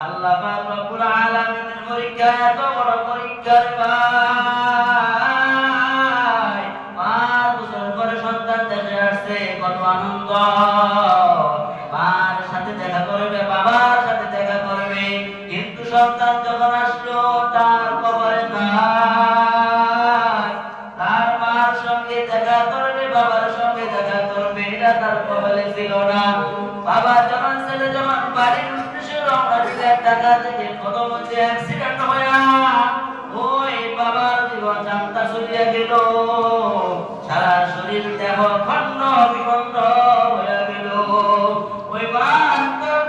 আল্লাহ পাক রব্বুল আলামিনের পরীক্ষা এত বড় পরীক্ষা রে ভাই। 5 বছর পরে সন্তান দেশে আসছে, কত আনন্দ। মার সাথে দেখা করবে, বাবার সাথে দেখা করবে, কিন্তু সন্তান যখন আসলো তার কবরে নাই। তার মার সঙ্গে দেখা করবে, বাবার সঙ্গে দেখা করবে, এটা তার কবরে ছিল না। বাবা যখন ছেলে যখন বাড়ির উদ্দেশ্যে রওনা দিলেন, ঢাকা থেকে কদমে অ্যাক্সিডেন্ট হয়া ওই বাবার জীবন জানতা চলিয়া গেল। সারা শরীর দেহ খণ্ড বিখণ্ড হয়ে গেল। ওই মার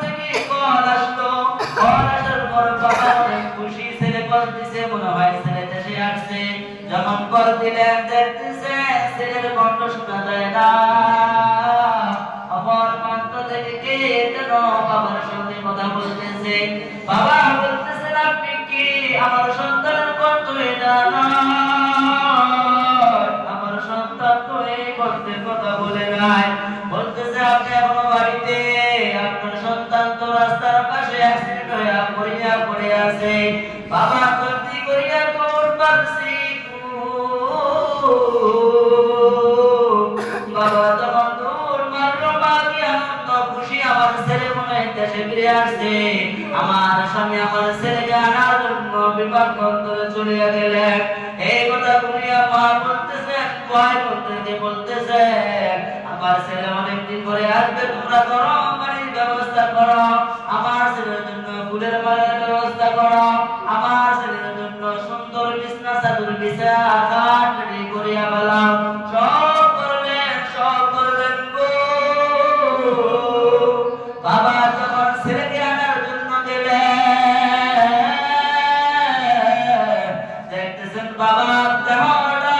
থেকে কল আসলো, কল আসার পর বাবা অনেক খুশি, ছেলে কল দিছে, মনে হয় ছেলে দেশে আসছে। যখন কল দিলেন দেখতেছে ছেলের কণ্ঠ শোনা যায় না। অপর প্রান্ত থেকে কে যেন বাবার সঙ্গে কথা বলতেছে। বাবা বলতেছেন, আপনি কি? আমার সন্তানের কণ্ঠ এটা নয়, আমার সন্তান তো এই কণ্ঠে কথা বলে নাই। বলতেছে, আপনি এখনো বাড়িতে? আপনার সন্তান তো রাস্তার পাশে অ্যাক্সিডেন্ট হয়ে পড়িয়া পড়ে আছে। বাবা জলদি করিয়া দৌড় মারছি। বাবা যখন দৌড় মারলো, বাকি আনন্দ খুশি, আমার ছেলে মনে হয় দেশে ফিরে আসছে। আমার স্বামী আমার ছেলেকে আনার জন্য বিমানবন্দরে চলে গেলেন। এই কথা শুনিয়া মা বলতেছেন, ভয় বলতেছেন, আমার ছেলে অনেকদিন পরে আসবে, তোমরা গরম পানির ব্যবস্থা করো, আমার ছেলের জন্য ফুলের মালার ব্যবস্থা করো, আমার ছেলের জন্য সুন্দর বিছনা চাদর বিছায়া খাট রেডি করিয়া ফেলাও। সব করলেন, সব করলেন গো। বাবা যখন ছেলেকে আনার জন্য গেলেন, দেখতেছেন বাবার দেহটা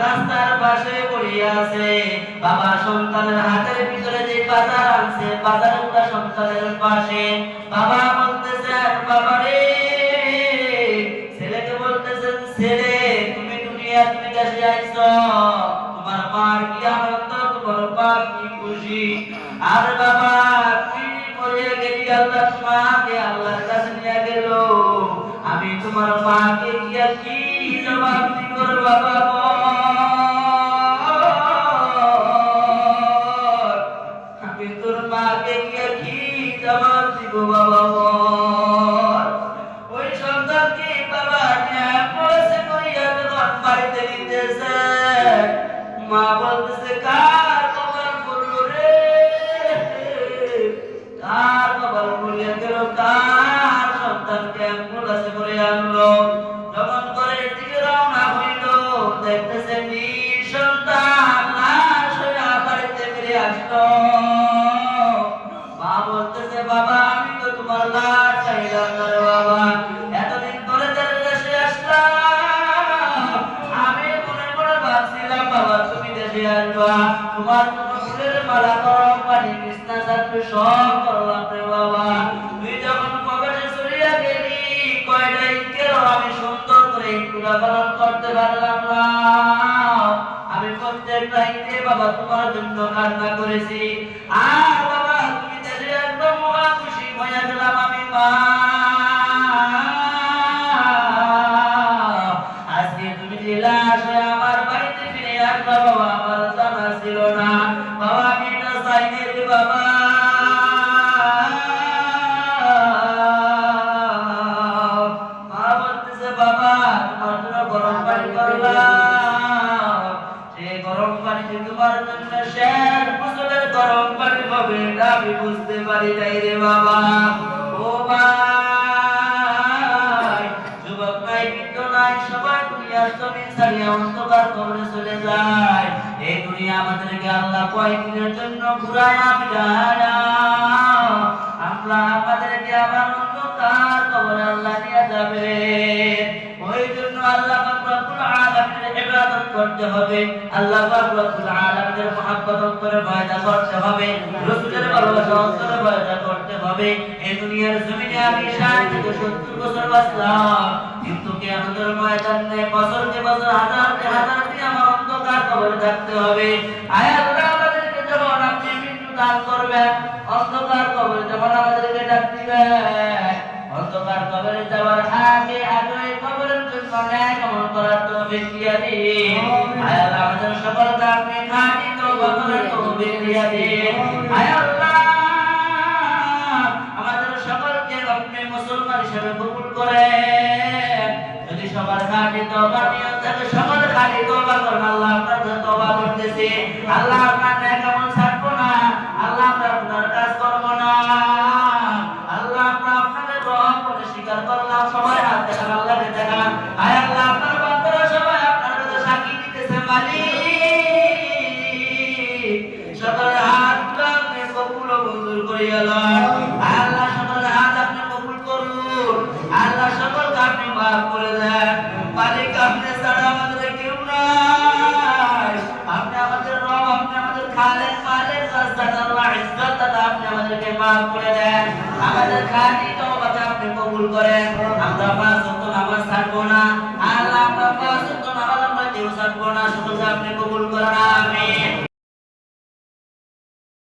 রাস্তার পাশে পড়িয়া আছে। বাবা সন্তানের হাতের ভিতরে যে বাজার আনছে, বাজারটা সন্তানের পাশে। বাবা বলতেছেন, বাবা রে, ছেলেকে বলতেছেন, ছেলে তুমি দুনিয়া তুমি দেশে আইছো, তোমার মার কি আনন্দ, তোমার বাপ কি খুশি। আর বাবা তুই মরে গেলি, আল্লাহ তোমাকে আল্লাহর কাছে নিয়ে গেল, আমি তোমার মাকে গিয়া কি জবাব দিব বাবা? আমি তোর মাকে গিয়া কি জবাব দিব বাবা? ওই সন্তানকে বাবা নিয়ে পড়েছে করিয়া যখন বাড়িতে নিতেছে, মা বলতেছে, কার কপাল পড়লো রে, কার কপাল পড়িয়া গেল, কার সন্তানকে অ্যাম্বুলেন্সে করে আনলো। যখন ঘরের দিকে রওনা হইল, দেখতেছে নিঃসন্তান লাশ হইয়া বাড়িতে ফিরে আসলো। মা বলতেছে, বাবা আমি তো তোমার লাশ চাইলাম না রে বাবা, এতদিন পরে দেশে আসলাম, আমি মনে করে ভাবছিলাম বাবা তুমি দেশে আসবা, তোমার জন্য ফুলের মালা, গরম পানি, বিছনা চাদর সব করলাম রে বাবা। তুই যখন প্রবেশে চলিয়া গেলি, কয়টা ঈদকেও আমি সুন্দর করে ঈদগুলা পালন করতে পারলাম না। আমি প্রত্যেকটা ঈদে বাবা তোমার জন্য কান্না করেছি। আর বাবা তুমি দেশে একদম মহা খুশি হয়ে গেলাম আমি মা। আজকে তুমি যে লাশ হয়ে আমার বাড়িতে ফিরে আসবা বাবা, আমার জানা ছিল না বাবা, আমি এটা চাইনি রে বাবা। মা বলতেছে, বাবা তোমার জন্য গরম পানি করলাম, সেই গরম পানি যে তোমার জন্য শেষ বছরের গরম পানি হবে এটা আমি বুঝতে পারি নাই রে বাবা। ও ভাই, যুবক নাই, বৃদ্ধ নাই, সবাই দুনিয়ার জমিন ছাড়িয়া অন্ধকার কবরে চলে যায়। এই দুনিয়া আমাদেরকে আল্লাহ কয়েকদিনের জন্য ঘুরায়া ফিরায়া, আমরা আমাদেরকে আবার অন্ধকার কবরে আল্লাহ নিয়ে যাবে। ওই জন্য আল্লাহ পাক রব্বুল আলামিনের ইবাদত করতে হবে, আল্লাহ পাক রব্বুল আলামিনের মহব্বত অন্তরে পয়দা করতে হবে, রাসূলের ভালোবাসা অন্তরে পয়দা করতে হবে। এই দুনিয়ার জমিনে আমি 60 থেকে 70 বছর বাঁচলাম, কিন্তু কিয়ামতের ময়দানে বছরকে বছর, হাজারকে হাজার দিন আমার অন্ধকার কবরে থাকতে হবে। আয় আল্লাহ, আমাদেরকে যখন আপনি মৃত্যু দান করবেন, অন্ধকার কবরে যখন আমাদেরকে ডাক দিবেন, তৌফিক দিয়া দিন। আয় আল্লাহ আমাদের সকলকে আপনি খাঁটি তওবা করার তৌফিক দিয়া দিন। আয় আল্লাহ আমাদের সকলকে আপনি মুসলমান হিসেবে কবুল করেন। যদি সবার খাঁটি তওবা নিয়ত থাকে সকল খাঁটি তওবা করেন। আল্লাহ আপনার কাছে তওবা করতেছি। আল্লাহ আপনার নেক আমল ছাড়বো না। আল্লাহ আমরা আপনার কাজ করবো না। আল্লাহ আমরা আপনাদের রহম করে স্বীকার করলাম। সবাই হাত দেখান, আল্লাহকে দেখান। আয় আল্লাহ আপনার বান্দারা সবাই আপনার কাছে সাক্ষী দিতেছে মালিক। সকলের হাতগুলো আপনি কবুল ও মঞ্জুর করিয়া লন। আয় আল্লাহ সকলের হাত আপনি কবুল করুন। আল্লাহ সকলকে আপনি মাফ করে দেন। মালিক আপনি ছাড়া আমাদের কেউ নাই। আপনি আমাদের রব, আপনি আমাদের খালেক মালিক রাজ্জাক আল্লাহ ইজ্জত দাতা, আপনি আমাদেরকে মাফ করে দেন। আমাদের খাঁটি তওবাকে আপনি কবুল করেন। আমরা পাঁচ ওয়াক্ত নামাজ ছাড়বো না। আল্লাহ আমরা পাঁচ ওয়াক্ত নামাজ আমরা কেউ ছাড়বো না। সকলকে আপনি কবুল করেন।